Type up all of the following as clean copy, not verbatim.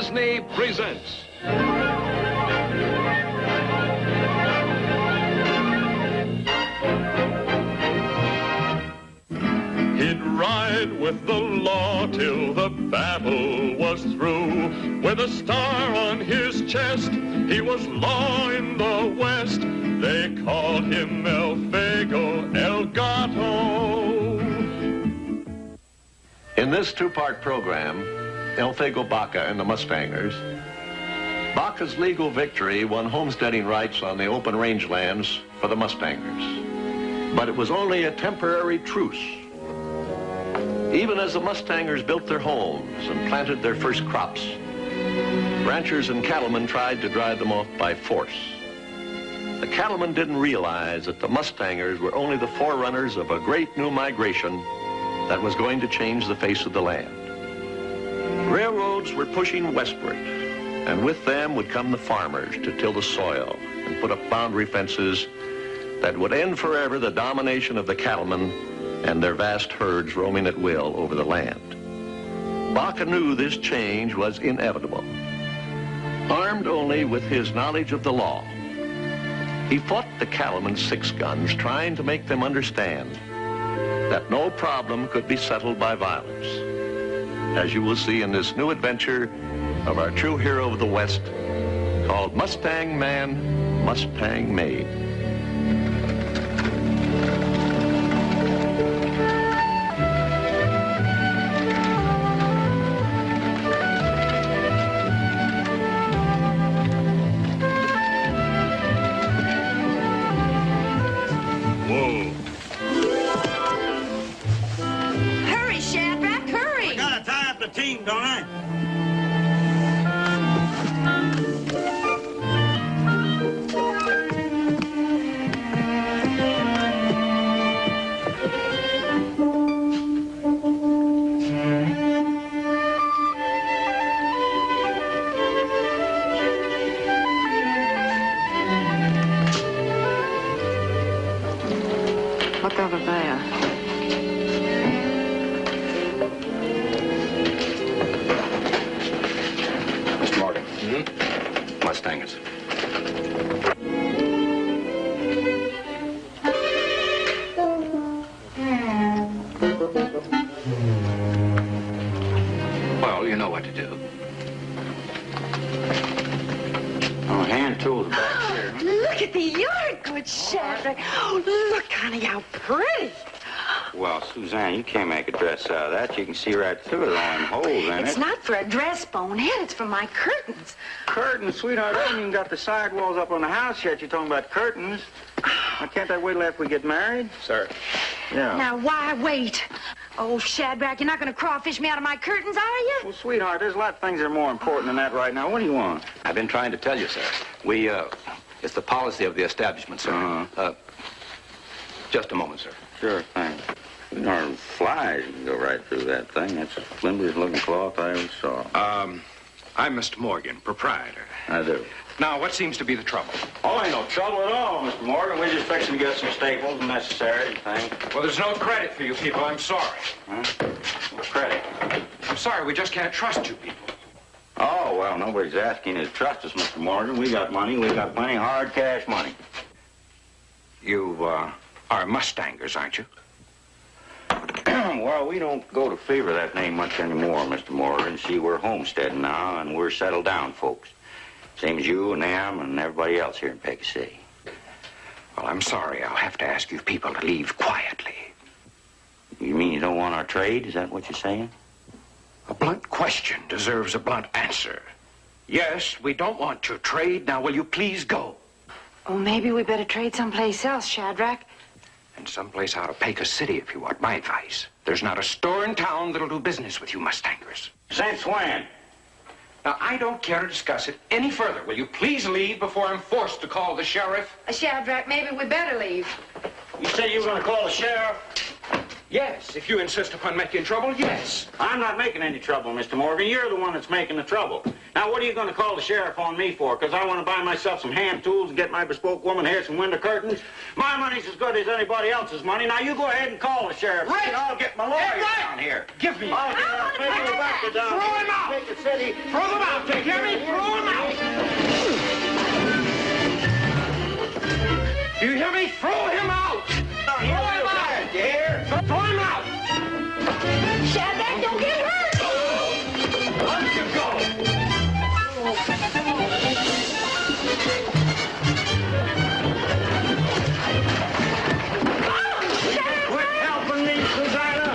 Disney presents. He'd ride with the law till the battle was through. With a star on his chest, he was law in the West. They called him Elfego, El Gato. In this two-part program, Elfego, Baca, and the Mustangers, Baca's legal victory won homesteading rights on the open rangelands for the Mustangers. But it was only a temporary truce. Even as the Mustangers built their homes and planted their first crops, ranchers and cattlemen tried to drive them off by force. The cattlemen didn't realize that the Mustangers were only the forerunners of a great new migration that was going to change the face of the land. Railroads were pushing westward, and with them would come the farmers to till the soil and put up boundary fences that would end forever the domination of the cattlemen and their vast herds roaming at will over the land. Baca knew this change was inevitable. Armed only with his knowledge of the law, he fought the cattlemen's six guns, trying to make them understand that no problem could be settled by violence. As you will see in this new adventure of our true hero of the West, called Mustang Man, Mustang Maid. Team, don't I? Look over there. Mustangers. Well, you know what to do. Oh, hand tools back here. Look at the yard, good Shadrach. Oh, look, honey, how pretty. Well, Suzanne, you can't make a dress out of that. You can see right through it, all them holes in it. It's not for a dress, Bonehead. It's for my curtains. Curtains, sweetheart. I haven't even got the sidewalls up on the house yet. You're talking about curtains. Now, can't that wait till after we get married? Sir. Yeah. Now, why wait? Oh, Shadrach, you're not going to crawfish me out of my curtains, are you? Well, sweetheart, there's a lot of things that are more important than that right now. What do you want? I've been trying to tell you, sir. It's the policy of the establishment, sir. Just a moment, sir. Sure thing. Sweetheart, flies, you can go right through that thing. That's the flimsiest looking cloth I ever saw. I'm Mr. Morgan, proprietor. I do. Now, what seems to be the trouble? Oh, ain't no trouble at all, Mr. Morgan. We're just fixing to get some staples and necessary things. Well, there's no credit for you people. I'm sorry. Huh? No credit. I'm sorry. We just can't trust you people. Oh, well, nobody's asking you to trust us, Mr. Morgan. We got money. We got plenty of hard cash money. You, are Mustangers, aren't you? Well, we don't go to favor that name much anymore, Mr. Morgan. See, we're homesteading now, and we're settled down folks. Same as you and them and everybody else here in Baca City. Well, I'm sorry. I'll have to ask you people to leave quietly. You mean you don't want our trade? Is that what you're saying? A blunt question deserves a blunt answer. Yes, we don't want your trade. Now, will you please go? Oh, maybe we better trade someplace else, Shadrach. And someplace out of Baca City, if you want my advice. There's not a store in town that'll do business with you Mustangers. Since when? Now, I don't care to discuss it any further. Will you please leave before I'm forced to call the sheriff? Shadrach, maybe we better leave. You said you were going to call the sheriff? Yes, if you insist upon making trouble, yes. I'm not making any trouble, Mr. Morgan. You're the one that's making the trouble. Now, what are you going to call the sheriff on me for? Because I want to buy myself some hand tools and get my bespoke woman hair, some window curtains. My money's as good as anybody else's money. Now, you go ahead and call the sheriff. Right. And I'll get my lawyer down here. Give me. I'll get Baca down. Throw him out. Take the city. Throw them out. Take hear me? Throw them out. You hear me? Throw him out. Throw him out. You hear? Throw him out. Shadrack, don't get hurt! Let you go. Quit helping me, Susanna.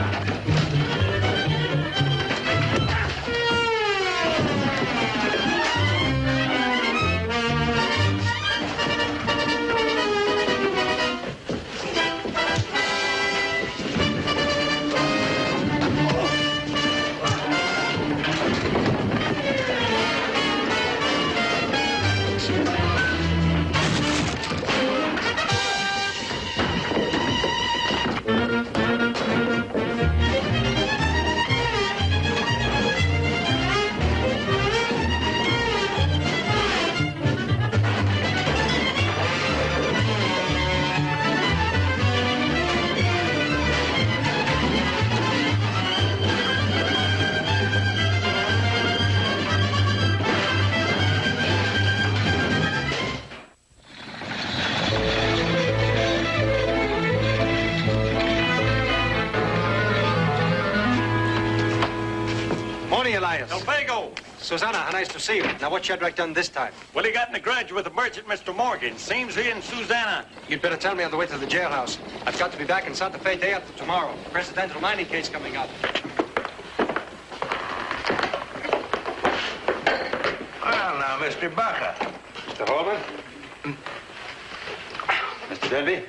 Morning, Elias. Elfego! Susanna, how nice to see you. Now, what's Shadrack done this time? Well, he got in a grudge with the merchant, Mr. Morgan. Seems he and Susanna. You'd better tell me on the way to the jailhouse. I've got to be back in Santa Fe day after tomorrow. Presidential mining case coming up. Well, now, Mr. Baca. Mr. Holman? Mr. Denby?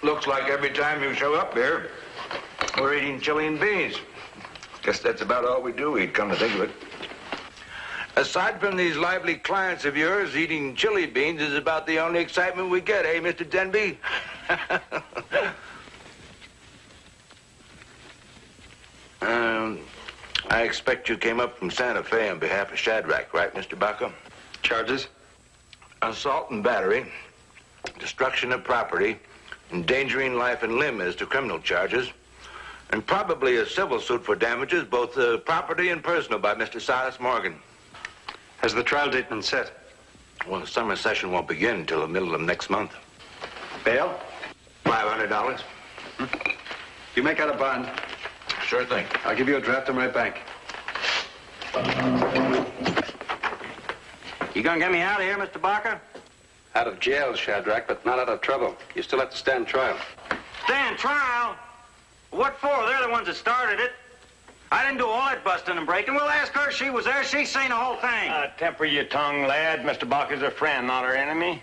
Looks like every time you show up here, we're eating chili and beans. Guess that's about all we do eat, come to think of it. Aside from these lively clients of yours, eating chili beans is about the only excitement we get, eh, Mr. Denby? I expect you came up from Santa Fe on behalf of Shadrack, right, Mr. Baca? Charges? Assault and battery, destruction of property, endangering life and limb as to criminal charges, and probably a civil suit for damages, both property and personal, by Mr. Silas Morgan. Has the trial date been set? Well, the summer session won't begin until the middle of next month. Bail? $500. You make out a bond. Sure thing. I'll give you a draft on my bank. You gonna get me out of here, Mr. Baca? Out of jail, Shadrack, but not out of trouble. You still have to stand trial. Stand trial? What for? They're the ones that started it. I didn't do all that busting and breaking. We'll ask her if she was there. She's seen the whole thing. Temper your tongue, lad. Mr. Baca's a friend, not our enemy.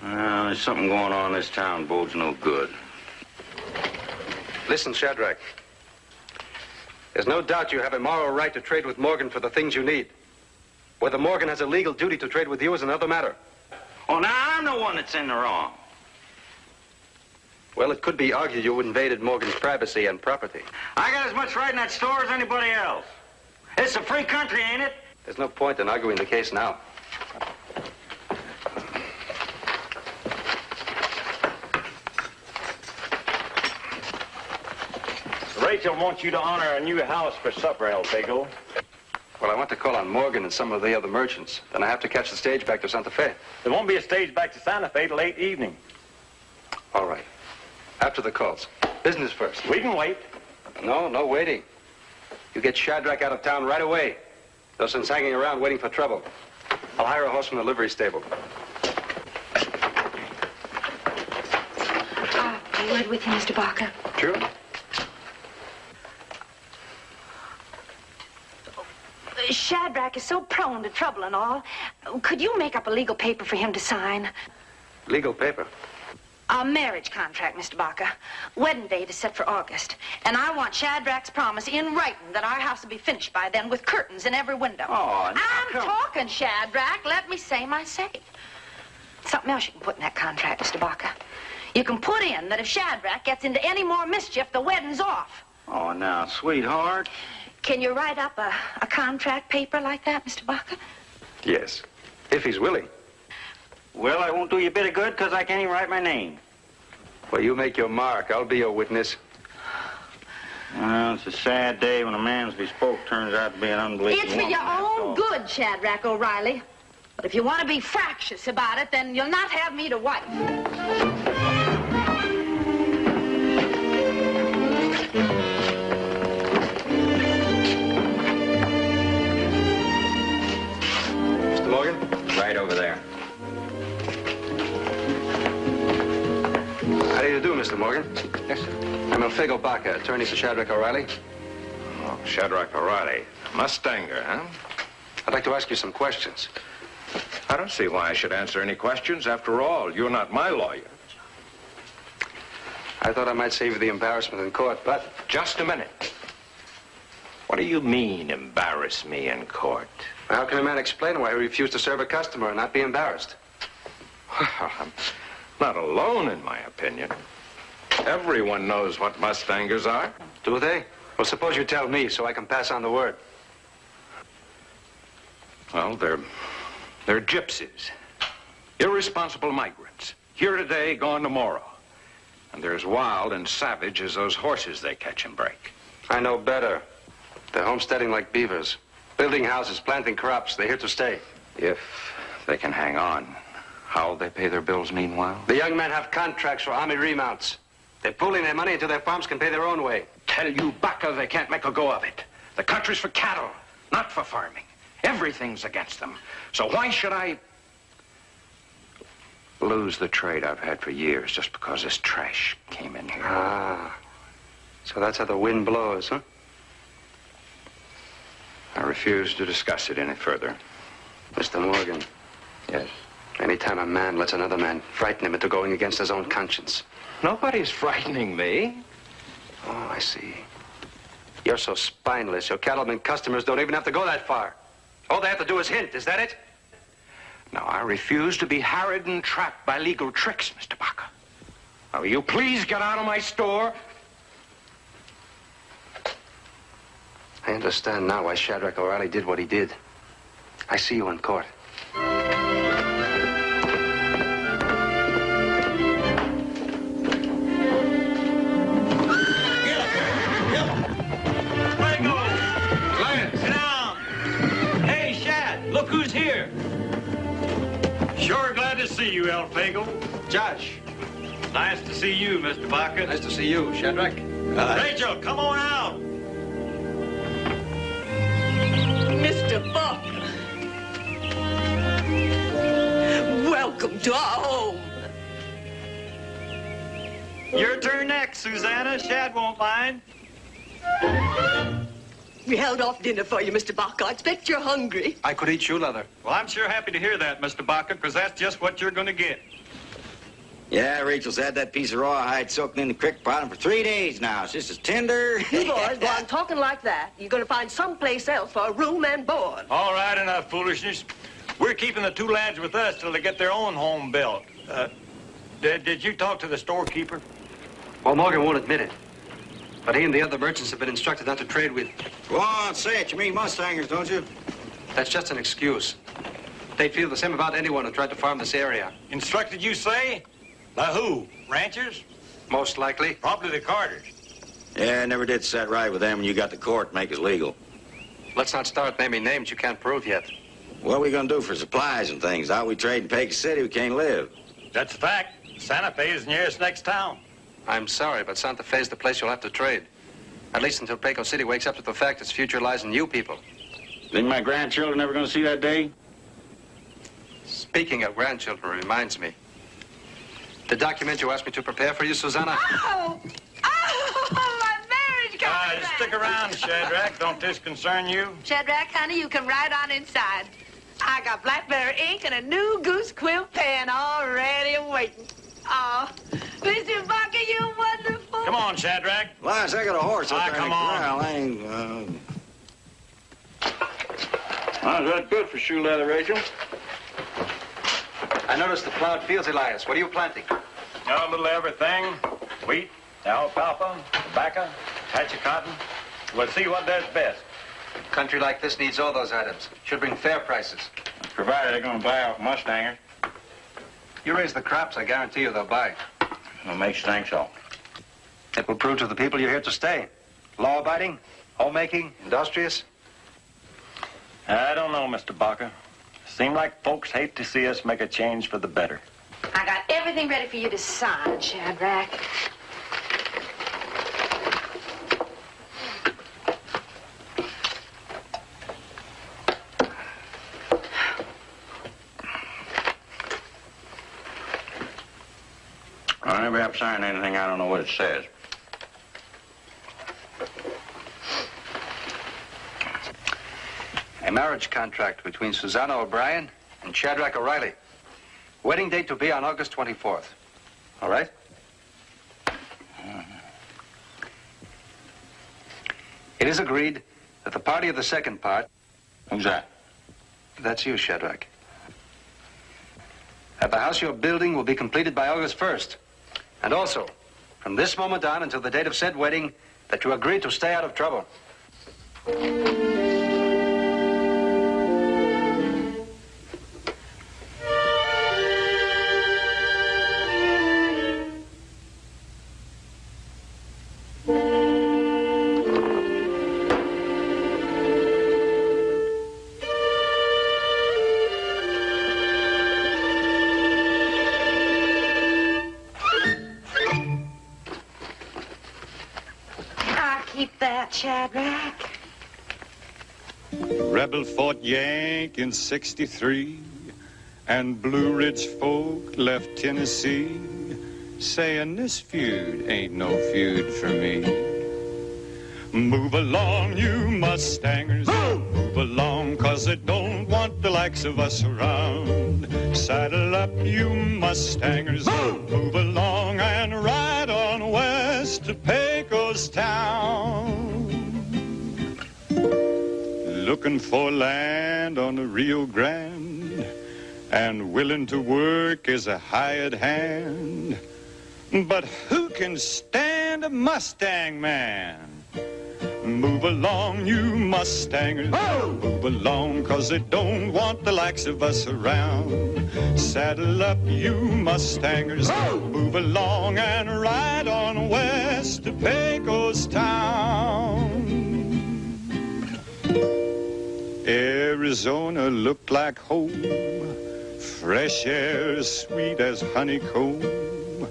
There's something going on in this town bodes no good. Listen, Shadrack. There's no doubt you have a moral right to trade with Morgan for the things you need. Whether Morgan has a legal duty to trade with you is another matter. Oh, now I'm the one that's in the wrong. Well, it could be argued you invaded Morgan's privacy and property. I got as much right in that store as anybody else. It's a free country, ain't it? There's no point in arguing the case now. Rachel wants you to honor a new house for supper, Elfego. Well, I want to call on Morgan and some of the other merchants. Then I have to catch the stage back to Santa Fe. There won't be a stage back to Santa Fe till late evening. All right. After the calls. Business first. We can wait. No waiting. You get Shadrack out of town right away. No sense hanging around waiting for trouble. I'll hire a horse from the livery stable. A word with you, Mr. Baca. Sure. Shadrack is so prone to trouble and all. Could you make up a legal paper for him to sign? Legal paper? A marriage contract, Mr. Baca. Wedding date is set for August. And I want Shadrack's promise in writing that our house will be finished by then with curtains in every window. Oh, now, I'm talking, Shadrack. Let me say my say. Something else you can put in that contract, Mr. Baca. You can put in that if Shadrach gets into any more mischief, the wedding's off. Oh, now, sweetheart. Can you write up a contract paper like that, Mr. Baca? Yes, if he's willing. Well, I won't do you a bit of good because I can't even write my name. Well, you make your mark. I'll be your witness. Well, it's a sad day when a man's bespoke turns out to be an unbelievable It's for your own good, Shadrach O'Reilly. But if you want to be fractious about it, then you'll not have me to wife. Mr. Morgan? Right over there. How do you do, Mr. Morgan? Yes, sir. I'm Elfego Baca, attorney for Shadrach O'Reilly. Oh, Shadrach O'Reilly. Mustanger, huh? I'd like to ask you some questions. I don't see why I should answer any questions. After all, you're not my lawyer. I thought I might save you the embarrassment in court, but... Just a minute. What do you mean, embarrass me in court? How can a man explain why he refused to serve a customer and not be embarrassed? Well, I'm not alone in my opinion. Everyone knows what Mustangers are. Do they? Well, suppose you tell me so I can pass on the word. Well, they're gypsies. Irresponsible migrants. Here today, gone tomorrow. And they're as wild and savage as those horses they catch and break. I know better. They're homesteading like beavers. Building houses, planting crops. They're here to stay. If they can hang on, how'll they pay their bills meanwhile? The young men have contracts for army remounts. They're pooling their money until their farms can pay their own way. Tell you, Baca, they can't make a go of it. The country's for cattle, not for farming. Everything's against them. So why should I lose the trade I've had for years just because this trash came in here? Ah, so that's how the wind blows, huh? I refuse to discuss it any further. Mr. Morgan. Yes? Anytime a man lets another man frighten him into going against his own conscience. Nobody's frightening me. Oh, I see. You're so spineless, your cattlemen customers don't even have to go that far. All they have to do is hint, is that it? Now, I refuse to be harried and trapped by legal tricks, Mr. Baca. Now, will you please get out of my store? I understand now why Shadrach O'Reilly did what he did. I see you in court. Look who's here. Sure glad to see you, Elfego. Josh. Nice to see you, Mr. Baca. Nice to see you, Shadrach. Rachel, come on out. Mr. Baca. Welcome to our home. Your turn next, Susanna. Shad won't mind. We held off dinner for you, Mr. Baca. I expect you're hungry. I could eat shoe leather. Well, I'm sure happy to hear that, Mr. Baca, because that's just what you're going to get. Yeah, Rachel's had that piece of rawhide soaking in the creek bottom for 3 days now. It's just as tender. You boys go on talking like that, you're going to find someplace else for a room and board. All right, enough foolishness. We're keeping the two lads with us till they get their own home built. Did you talk to the storekeeper? Well, Morgan won't admit it. But he and the other merchants have been instructed not to trade with... Go on, say it. You mean Mustangers, don't you? That's just an excuse. They'd feel the same about anyone who tried to farm this area. Instructed, you say? By who? Ranchers? Most likely. Probably the Carters. Yeah, I never did set right with them when you got the court to make it legal. Let's not start naming names you can't prove yet. What are we going to do for supplies and things? Out we trade in Baca City, we can't live. That's a fact. Santa Fe is the nearest next town. I'm sorry, but Santa Fe is the place you'll have to trade. At least until Baca City wakes up to the fact its future lies in you people. Think my grandchildren ever going to see that day? Speaking of grandchildren reminds me. The document you asked me to prepare for you, Susanna? Oh! Oh, my marriage contract! Just stick around, Shadrach. Don't this concern you? Shadrach, honey, you can write on inside. I got blackberry ink and a new goose quill pen already waiting. Oh, Mr. Baca, you wonderful. Come on, Shadrach. Lies, I got a horse up there come in the on. corral. I ain't, Well, is that good for shoe leather, Rachel? I noticed the plowed fields, Elias. What are you planting? A little everything. Wheat, alfalfa, Baca, patch of cotton. We'll see what does best. A country like this needs all those items. Should bring fair prices. Provided they're going to buy off Mustangers. You raise the crops, I guarantee you they'll buy. What makes you think so? It will prove to the people you're here to stay. Law-abiding, homemaking, industrious. I don't know, Mr. Baca. Seem like folks hate to see us make a change for the better. I got everything ready for you to sign, Shadrach. I never have signed anything I don't know what it says. A marriage contract between Susanna O'Brien and Shadrach O'Reilly. Wedding date to be on August 24th. All right? It is agreed that the party of the second part... Who's that? That's you, Shadrach. That the house you're building will be completed by August 1st. And also, from this moment on until the date of said wedding, that you agree to stay out of trouble. Shadrach. Rebel fought Yank in '63, and Blue Ridge folk left Tennessee, saying this feud ain't no feud for me. Move along, you Mustangers, move along, 'cause they don't want the likes of us around. Saddle up, you Mustangers, move along and ride on west to Pecos Town. Looking for land on the Rio Grande, and willing to work is a hired hand. But who can stand a Mustang man? Move along, you Mustangers, move along, 'cause they don't want the likes of us around. Saddle up, you Mustangers, move along and ride on west to Pecos Town. Arizona looked like home, fresh air as sweet as honeycomb.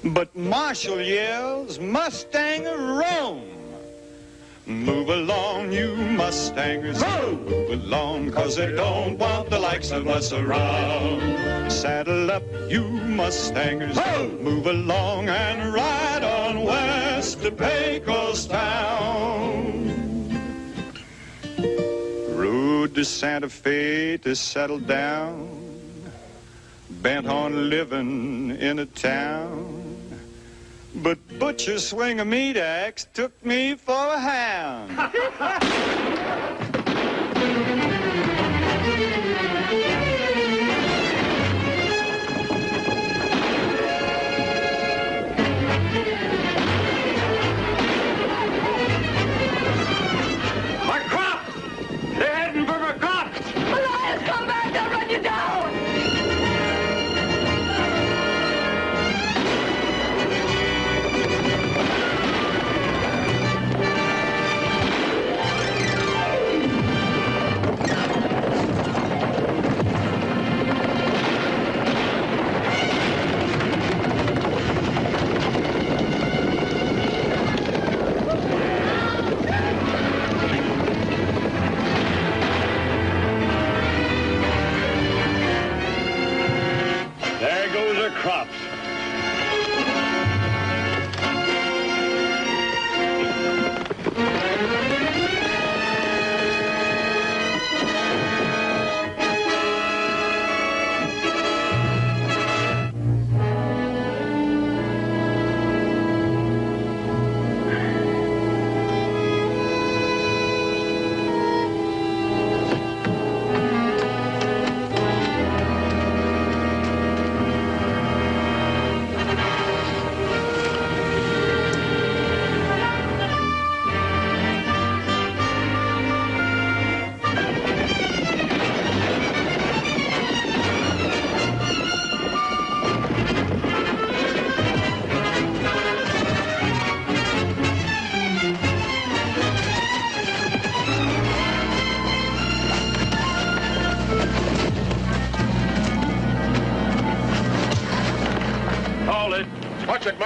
But Marshall yells, Mustang Rome. Move along, you Mustangers, move along, 'cause they don't want the likes of us around. Saddle up, you Mustangers, move along and ride on west to Pecos Town. Rode to Santa Fe to settle down, bent on living in a town. But Butcher swing a meat axe took me for a hound. My crops! They're heading for my crops! Elias, come back! They'll run you down!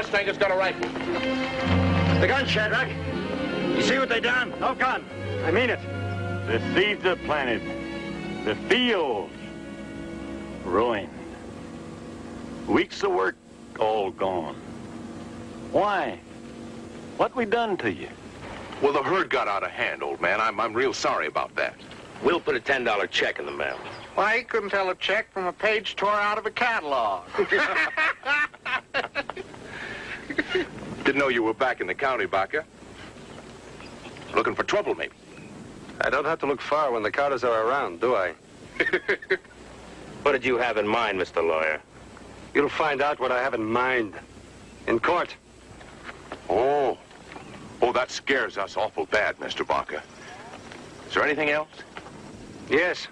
Mustanger's got a rifle. The gun, Shadrach. You see what they done? No gun. I mean it. The seeds are planted. The fields ruined. Weeks of work all gone. Why? What we done to you? Well, the herd got out of hand, old man. I'm real sorry about that. We'll put a $10 check in the mail. Why, he couldn't tell a check from a page tore out of a catalog. Didn't know you were back in the county, Baca. Looking for trouble, maybe. I don't have to look far when the Carters are around, do I? What did you have in mind, Mr. Lawyer? You'll find out what I have in mind. In court. Oh, that scares us awful bad, Mr. Baca. Is there anything else? Yes.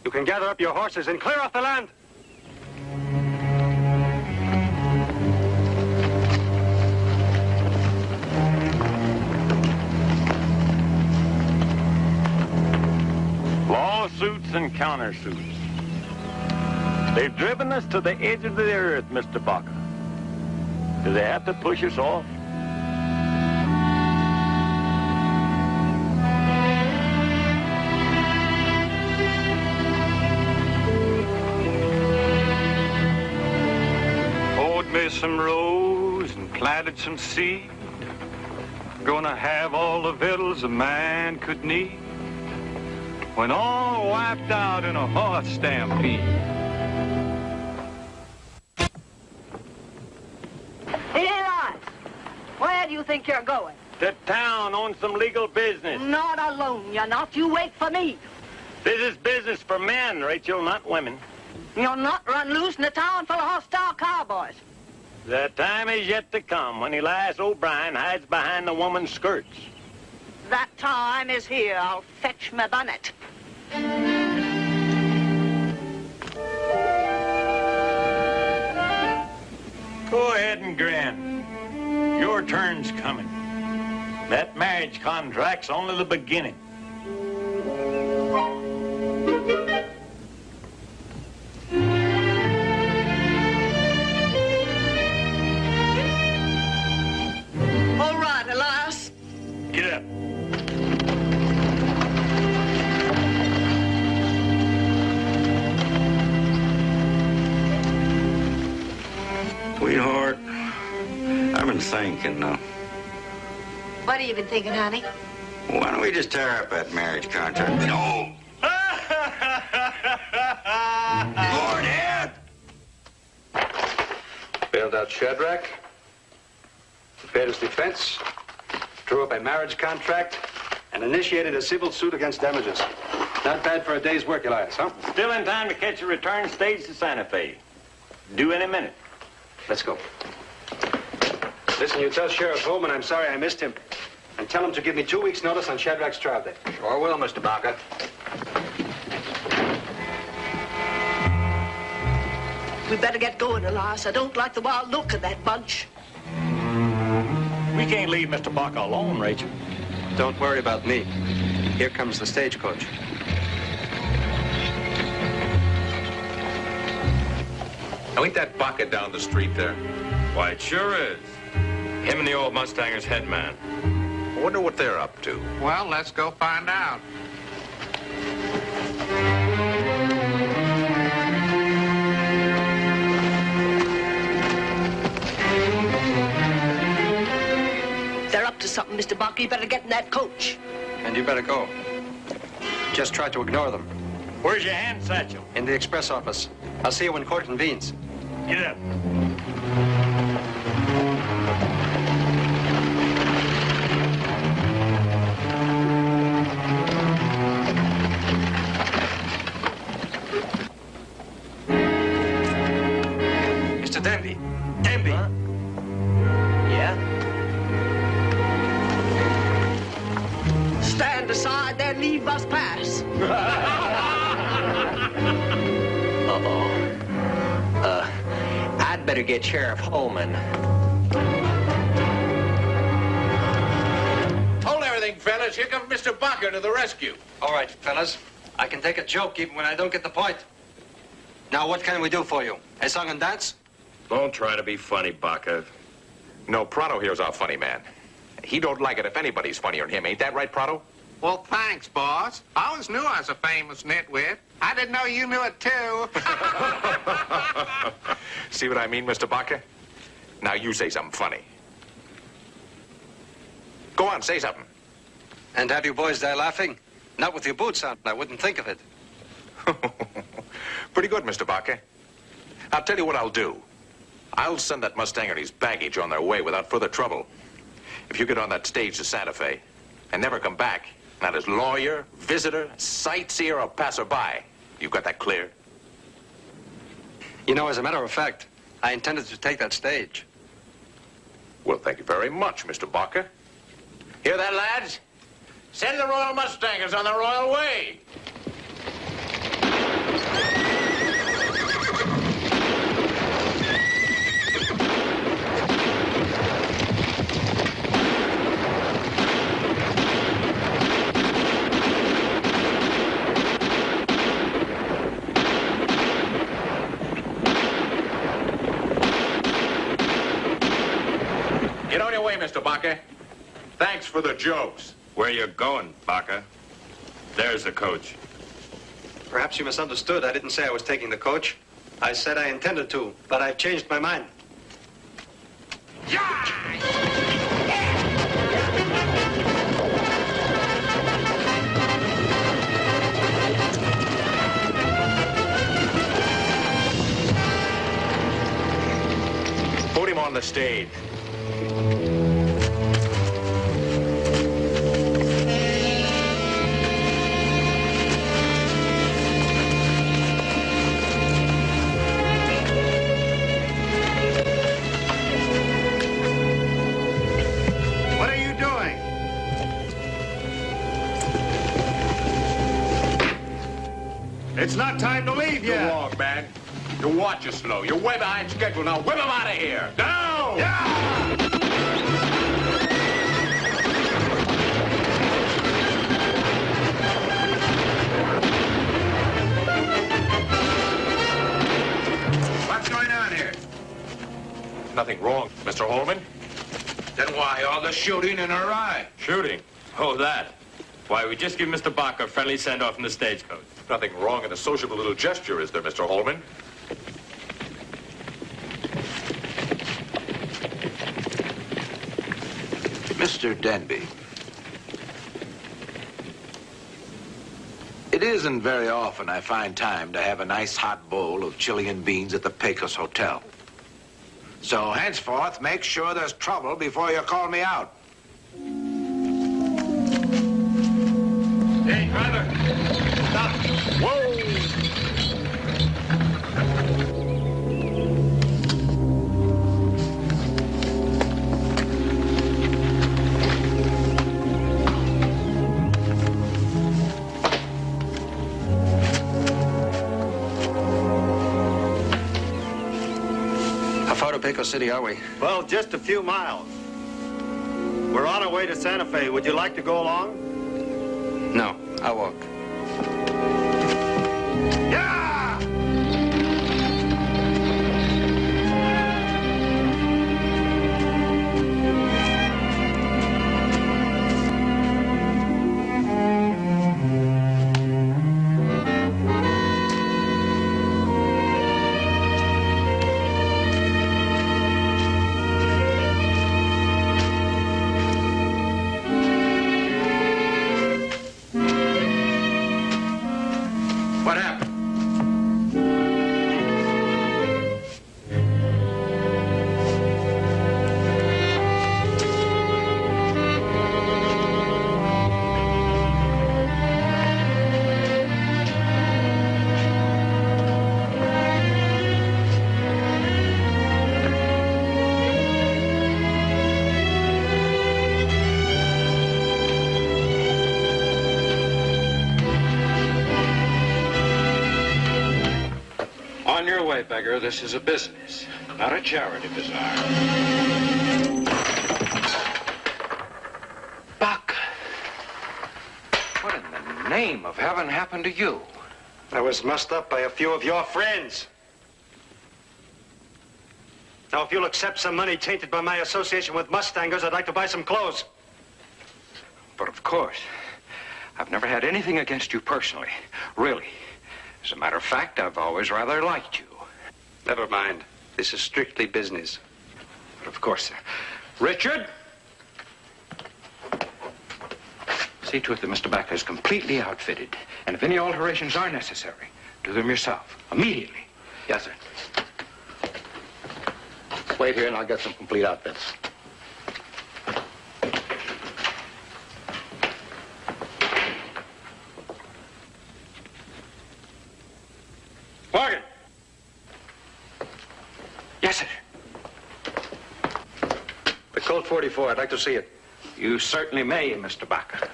You can gather up your horses and clear off the land. Lawsuits and countersuits. They've driven us to the edge of the earth, Mr. Baca. Do they have to push us off? Hoed me some rows and planted some seed. Gonna have all the victuals a man could need. When all wiped out in a horse stampede. Hey, Elias, where do you think you're going? To town on some legal business. Not alone, you're not. You wait for me. This is business for men, Rachel, not women. You'll not run loose in a town full of hostile cowboys. The time is yet to come when Elias O'Brien hides behind the woman's skirts. That time is here. I'll fetch my bonnet. Go ahead and grin. Your turn's coming. That marriage contract's only the beginning. All right, Elias. Get up. Sweetheart, I've been thinking, What have you been thinking, honey? why don't we just tear up that marriage contract? No! Lord, Ed! Bailed out Shadrach, prepared his defense, drew up a marriage contract, and initiated a civil suit against damages. Not bad for a day's work, Elias, huh? Still in time to catch a return stage to Santa Fe. Due any minute. Let's go. Listen, you tell Sheriff Holman I'm sorry I missed him. And tell him to give me 2 weeks' notice on Shadrach's trial date. Sure will, Mr. Baca. We better get going, Elias. I don't like the wild look of that bunch. We can't leave Mr. Baca alone, Rachel. Don't worry about me. Here comes the stagecoach. Now, ain't that Baca down the street there? Why, it sure is. Him and the old Mustanger's head man. I wonder what they're up to. Well, let's go find out. They're up to something, Mr. Baca. You better get in that coach. And you better go. Just try to ignore them. Where's your hand satchel? In the express office. I'll see you when court convenes. Get up. Mr. Denby. Denby! Huh? Yeah? Stand aside there and leave us pass. I'd better get Sheriff Holman. Hold everything, fellas. Here comes Mr. Baca to the rescue. All right, fellas. I can take a joke even when I don't get the point. Now, what can we do for you? A song and dance? Don't try to be funny, Baca. No, Prado here's our funny man. He don't like it if anybody's funnier than him. Ain't that right, Prado? Well, thanks, boss. I always knew I was a famous nitwit. I didn't know you knew it, too. See what I mean, Mr. Baca? Now you say something funny. Go on, say something. And have you boys die laughing? Not with your boots on. I wouldn't think of it. Pretty good, Mr. Baca. I'll tell you what I'll do. I'll send that Mustang and his baggage on their way without further trouble. If you get on that stage to Santa Fe and never come back, not as lawyer, visitor, sightseer, or passerby, you've got that clear? You know, as a matter of fact, I intended to take that stage. Well, thank you very much, Mr. Baca. Hear that, lads? Send the Royal Mustangers on their royal way. Get on your way, Mr. Baca. Thanks for the jokes. Where you going, Baca? There's the coach. Perhaps you misunderstood. I didn't say I was taking the coach. I said I intended to, but I've changed my mind. Put him on the stage. What are you doing? It's not time to leave You're yet. wrong, man. Your watch is slow. You're way behind schedule. Now whip him out of here. Down! Yeah! What's going on here? Nothing wrong, Mr. Holman. Then why all the shooting in our eye? Shooting? Oh, that. Why, we just give Mr. Baca a friendly send-off in the stagecoach. Nothing wrong in a sociable little gesture, is there, Mr. Holman? Mr. Denby, it isn't very often I find time to have a nice hot bowl of Chilean beans at the Pecos Hotel. So henceforth, make sure there's trouble before you call me out. Hey, driver. Stop. Whoa! How far to Pecos City are we? Well, just a few miles. We're on our way to Santa Fe. Would you like to go along? No, I'll walk. Yeah! What happened? On your way, beggar. This is a business, not a charity bazaar. Baca. What in the name of heaven happened to you? I was mussed up by a few of your friends. Now, if you'll accept some money tainted by my association with Mustangers, I'd like to buy some clothes. But of course, I've never had anything against you personally, really. As a matter of fact, I've always rather liked you. Never mind. This is strictly business. But of course, sir. Richard! See to it that Mr. Baca is completely outfitted. And if any alterations are necessary, do them yourself, immediately. Yes, sir. Wait here and I'll get some complete outfits. Morgan! Yes, sir. The Colt 44, I'd like to see it. You certainly may, Mr. Baca.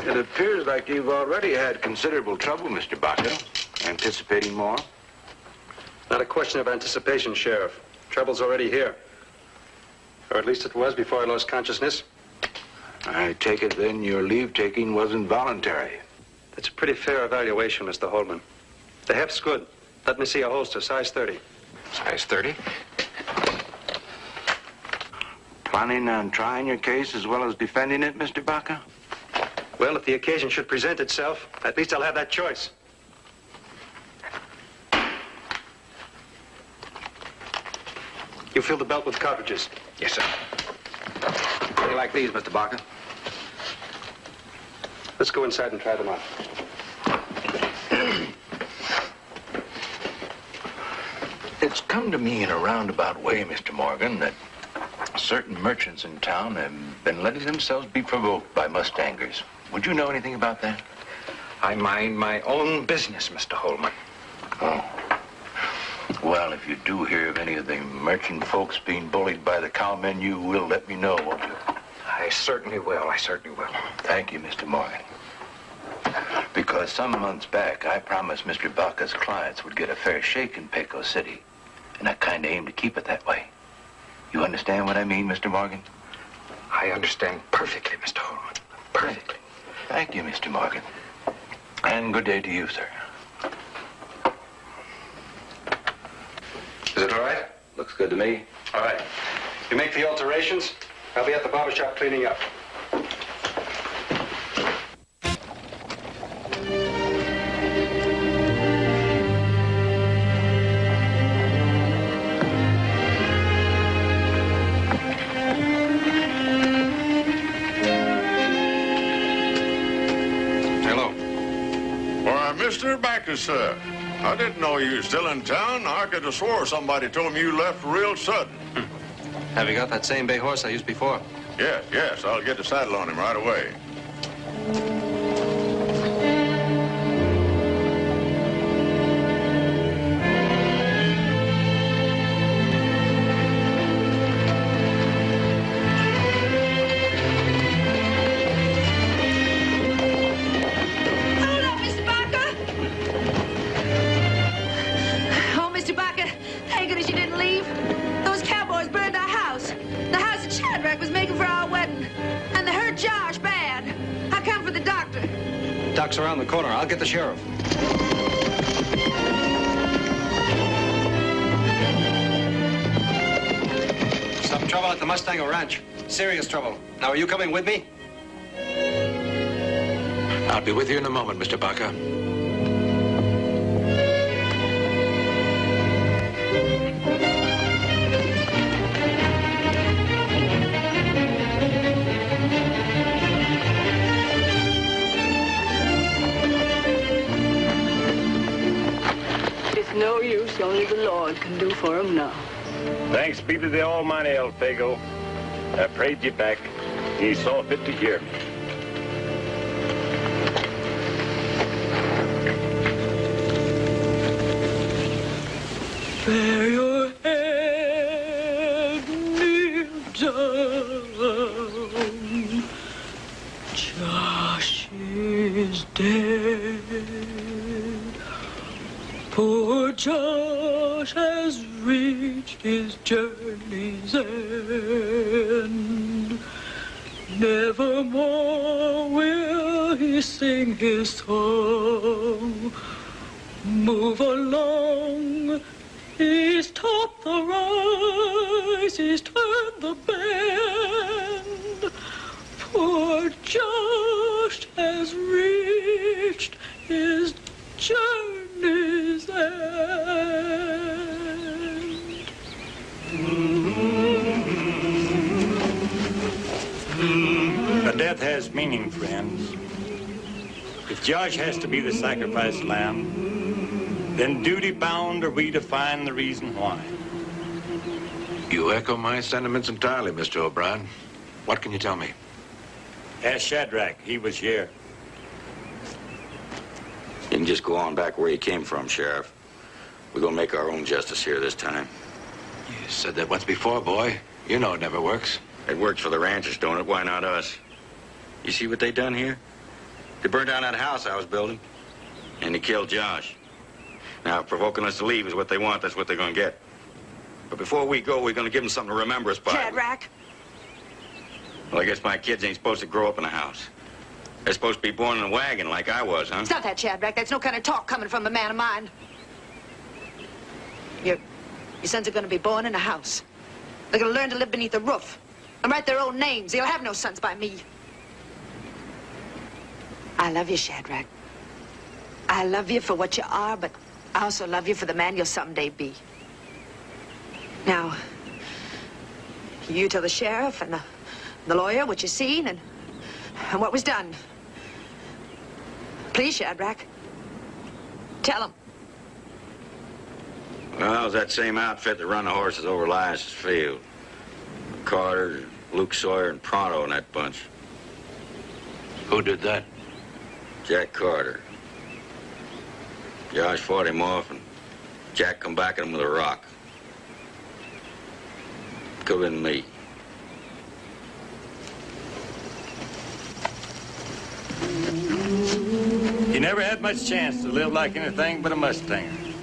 It appears like you've already had considerable trouble, Mr. Baca. Anticipating more? Not a question of anticipation, Sheriff. Trouble's already here. Or at least it was before I lost consciousness. I take it then your leave-taking wasn't voluntary. That's a pretty fair evaluation, Mr. Holman. The hep's good. Let me see a holster, size 30. Size 30? Planning on trying your case as well as defending it, Mr. Baca? Well, if the occasion should present itself, at least I'll have that choice. You fill the belt with cartridges. Yes, sir. How do you like these, Mr. Baca? Let's go inside and try them out. It's come to me in a roundabout way, Mr. Morgan, that certain merchants in town have been letting themselves be provoked by Mustangers. Would you know anything about that? I mind my own business, Mr. Holman. Oh. Well, if you do hear of any of the merchant folks being bullied by the cowmen, you will let me know, won't you? I certainly will. I certainly will. Thank you, Mr. Morgan. Because some months back, I promised Mr. Baca's clients would get a fair shake in Pecos City. And I kind of aim to keep it that way. You understand what I mean, Mr. Morgan? I understand perfectly, Mr. Holman. Perfectly. Thank you, Mr. Morgan. And good day to you, sir. Is it all right? Looks good to me. All right. You make the alterations, I'll be at the barber shop cleaning up. Mr. Baca, sir. I didn't know you were still in town. I could have swore somebody told me you left real sudden. Have you got that same bay horse I used before? Yes. I'll get the saddle on him right away. Doc's around the corner. I'll get the sheriff. Some trouble at the Mustang Ranch. Serious trouble. Now, are you coming with me? I'll be with you in a moment, Mr. Baca. No use, only the Lord can do for him now. Thanks be to the Almighty, Elfego. I prayed you back. He saw fit to hear me. Bear your head, kneel down. Josh is dead. Poor Josh has reached his journey's end. Nevermore will he sing his song. move along. He's topped the rise, he's turned the bend. Poor Josh has reached his journey's end. But death has meaning, friends. If Josh has to be the sacrificed lamb, then duty-bound are we to find the reason why. You echo my sentiments entirely, Mr. O'Brien. What can you tell me? Ask Shadrach. He was here. You can just go on back where you came from, Sheriff. We're gonna make our own justice here this time. You said that once before, boy. You know it never works. It works for the ranchers, don't it? Why not us? You see what they done here? They burned down that house I was building, and they killed Josh. Now, if provoking us to leave is what they want, that's what they're gonna get. But before we go, we're gonna give them something to remember us by. Shadrach. Well, I guess my kids ain't supposed to grow up in a house. They're supposed to be born in a wagon like I was, huh? It's not that, Shadrach. That's no kind of talk coming from a man of mine. Your sons are going to be born in a house. They're going to learn to live beneath a roof and write their own names. They'll have no sons by me. I love you, Shadrach. I love you for what you are, but I also love you for the man you'll someday be. Now, you tell the sheriff and the lawyer what you seen and what was done. Please, Shadrach. Tell him. Well, it was that same outfit that run the horses over Elias's field. Carter, Luke Sawyer, and Pronto and that bunch. Who did that? Jack Carter. Josh fought him off, and Jack come back at him with a rock. Could have been me. He never had much chance to live like anything but a Mustanger.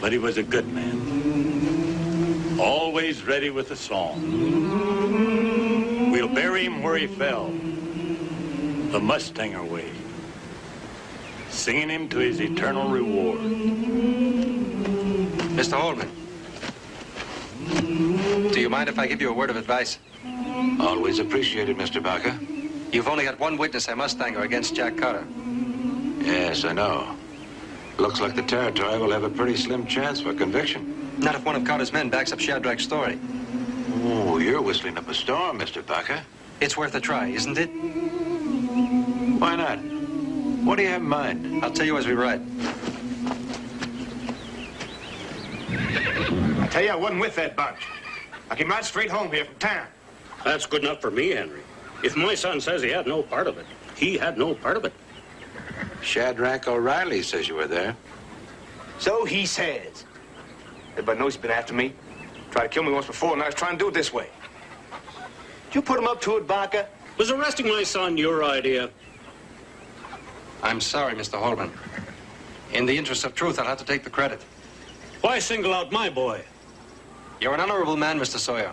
But he was a good man. Always ready with a song. We'll bury him where he fell. The Mustanger way. Singing him to his eternal reward. Mr. Holman, do you mind if I give you a word of advice? Always appreciated, Mr. Baca. You've only got one witness, a Mustanger, against Jack Carter. Yes, I know. Looks like the territory will have a pretty slim chance for conviction. Not if one of Carter's men backs up Shadrach's story. Oh, you're whistling up a storm, Mr. Baca. It's worth a try, isn't it? Why not? What do you have in mind? I'll tell you as we ride. I tell you, I wasn't with that bunch. I came right straight home here from town. That's good enough for me, Henry. If my son says he had no part of it, he had no part of it. Shadrach O'Reilly says you were there. So he says. Everybody knows he's been after me. Tried to kill me once before, and I was trying to do it this way. Did you put him up to it, Baca? Was arresting my son your idea? I'm sorry, Mr. Holman. In the interest of truth, I'll have to take the credit. Why single out my boy? You're an honorable man, Mr. Sawyer.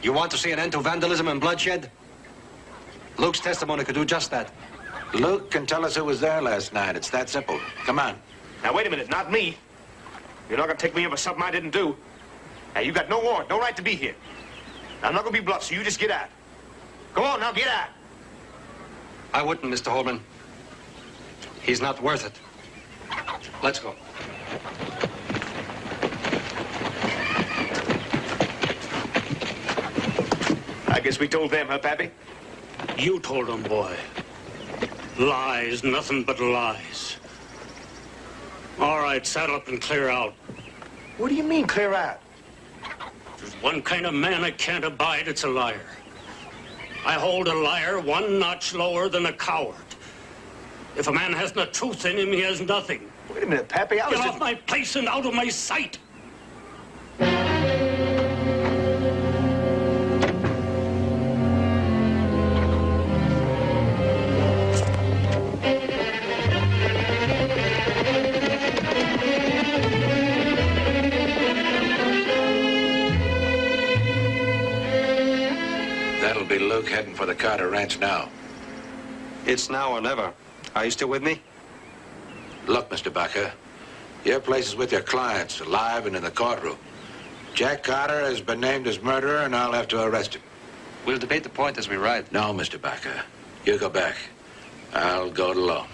You want to see an end to vandalism and bloodshed? Luke's testimony could do just that. Luke can tell us who was there last night. It's that simple. Come on. Now, wait a minute, not me. You're not gonna take me in for something I didn't do. Now, you got no warrant, no right to be here. Now, I'm not gonna be bluff, so you just get out. Go on, now, get out. I wouldn't, Mr. Holman. He's not worth it. Let's go. I guess we told them, huh, Pappy? You told them, boy. Lies, nothing but lies. All right, saddle up and clear out. What do you mean, clear out? There's one kind of man I can't abide, it's a liar. I hold a liar one notch lower than a coward. If a man has no truth in him, he has nothing. Wait a minute, Pappy, I was Get just... off my place and out of my sight! That'll be Luke heading for the Carter Ranch now. It's now or never. Are you still with me? Look, Mr. Baca, Your place is with your clients, alive and in the courtroom. Jack Carter has been named as murderer, and I'll have to arrest him. We'll debate the point as we ride. No, Mr. Baca. You go back. I'll go it alone.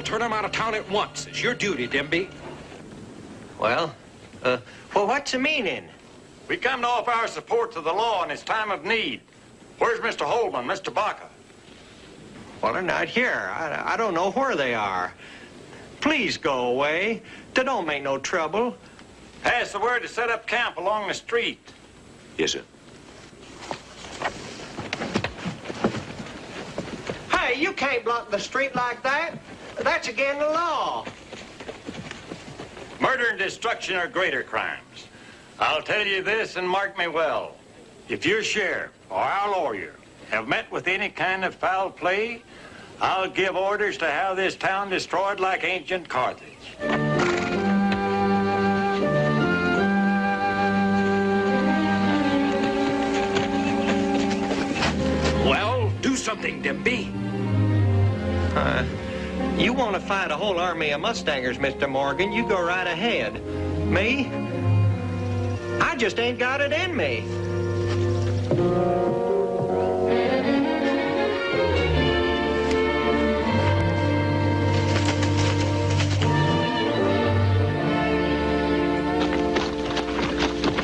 Turn him out of town at once. It's your duty, Demby. Well, what's the meaning? We come to offer our support to the law in its time of need. Where's Mr. Holman, Mr. Baca? Well, they're not here. I don't know where they are. Please go away. They don't make no trouble. Pass the word to set up camp along the street. Yes, sir. Hey, you can't block the street like that. That's against the law. Murder and destruction are greater crimes. I'll tell you this and mark me well. If your sheriff or our lawyer have met with any kind of foul play, I'll give orders to have this town destroyed like ancient Carthage. Well, do something, Demby. You want to fight a whole army of Mustangers, Mr. Morgan, you go right ahead. Me? I just ain't got it in me.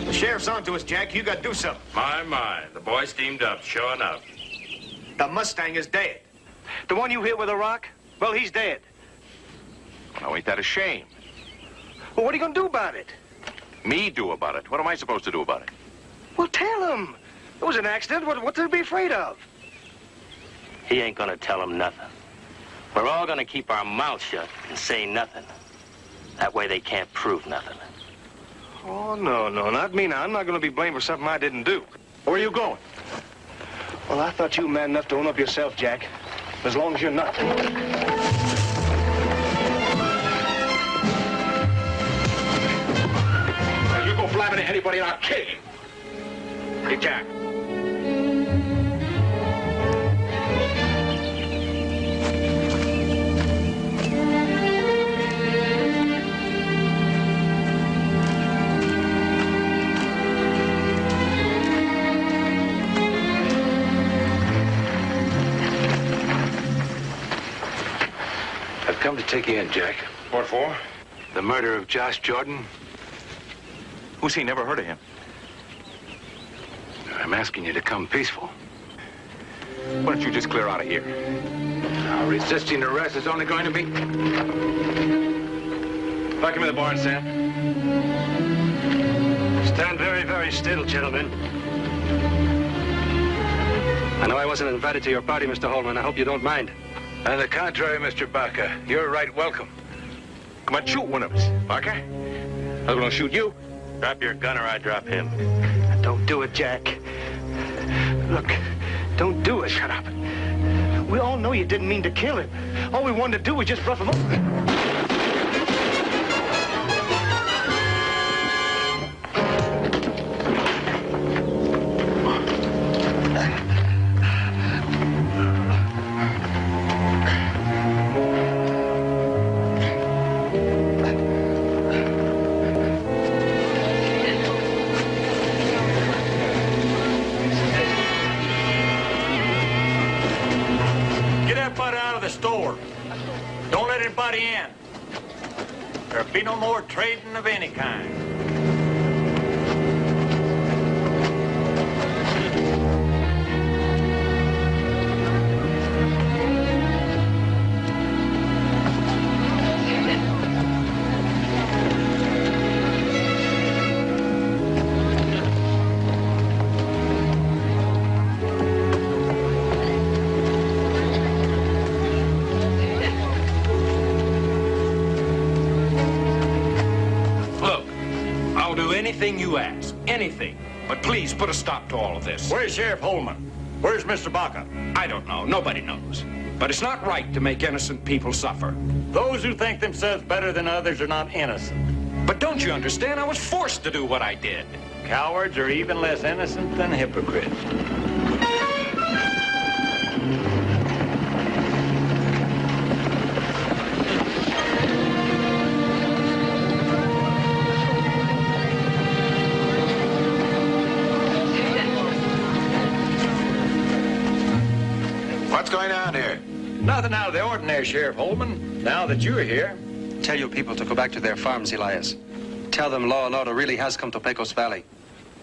The sheriff's on to us, Jack. You got to do something. My. The boy steamed up, sure enough. The Mustang is dead. The one you hit with a rock? Well, he's dead. Well, now, ain't that a shame? Well, what are you going to do about it? Me do about it? What am I supposed to do about it? Well, tell him. It was an accident. What to be afraid of? He ain't gonna tell him nothing. We're all gonna keep our mouths shut and say nothing. That way they can't prove nothing. Oh, no, not me now. I'm not going to be blamed for something I didn't do. Where are you going? Well, I thought you were man enough to own up yourself, Jack. As long as you're not. Now, you go blabbing to anybody and I'll kill you. Hey, Jack. I've come to take you in, Jack. What for? The murder of Josh Jordan. Who's he? Never heard of him. I'm asking you to come peaceful. Why don't you just clear out of here? Now, resisting arrest is only going to be... Back him in the barn, Sam. Stand very, very still, gentlemen. I know I wasn't invited to your party, Mr. Holman. I hope you don't mind. On the contrary, Mr. Baca, you're right welcome. Come on, shoot one of us. Baca? I'm gonna shoot you. Drop your gun or I drop him. Don't do it, Jack. Look, don't do it. Shut up. We all know you didn't mean to kill him. All we wanted to do was just rough him up. Store. Don't let anybody in. There'll be no more trading of any kind. Anything you ask, anything. But please put a stop to all of this. Where's Sheriff Holman? Where's Mr. Baca? I don't know. Nobody knows. But it's not right to make innocent people suffer. Those who think themselves better than others are not innocent. But don't you understand? I was forced to do what I did. Cowards are even less innocent than hypocrites. What's going on here? Nothing out of the ordinary, Sheriff Holman. Now that you're here. Tell your people to go back to their farms, Elias. Tell them law and order really has come to Pecos Valley.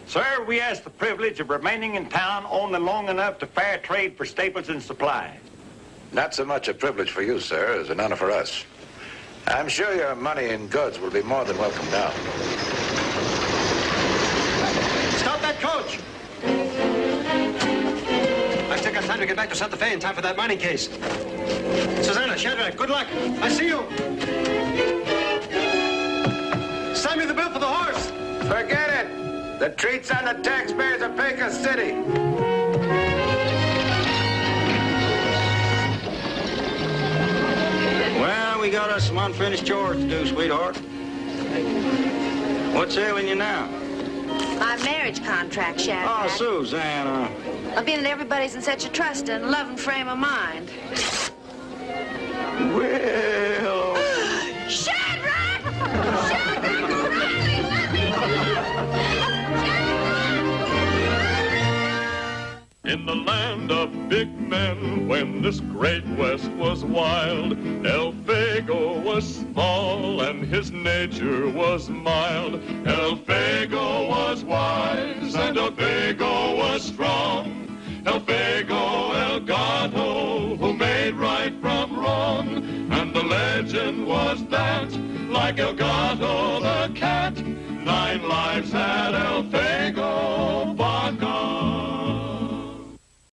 Sir, we ask the privilege of remaining in town only long enough to fair trade for staples and supplies. Not so much a privilege for you, sir, as an honor for us. I'm sure your money and goods will be more than welcome now. Stop that coach! I think it's time to get back to Santa Fe in time for that mining case. Susanna, Shadrach, good luck. I see you. Sign me the bill for the horse. Forget it. The treat's on the taxpayers of Pecos City. Well, we got us some unfinished chores to do, sweetheart. What's ailing you now? My marriage contract, Shadrach. Oh, Susanna. I've been that everybody's in such a trusting and loving frame of mind. Well... Shadrach! In the land of big men, when this great west was wild, Elfego was small and his nature was mild. Elfego was wise and Elfego was strong. Elfego El Gato, who made right from wrong. And the legend was that, like El Gato the cat, 9 lives had Elfego Baca.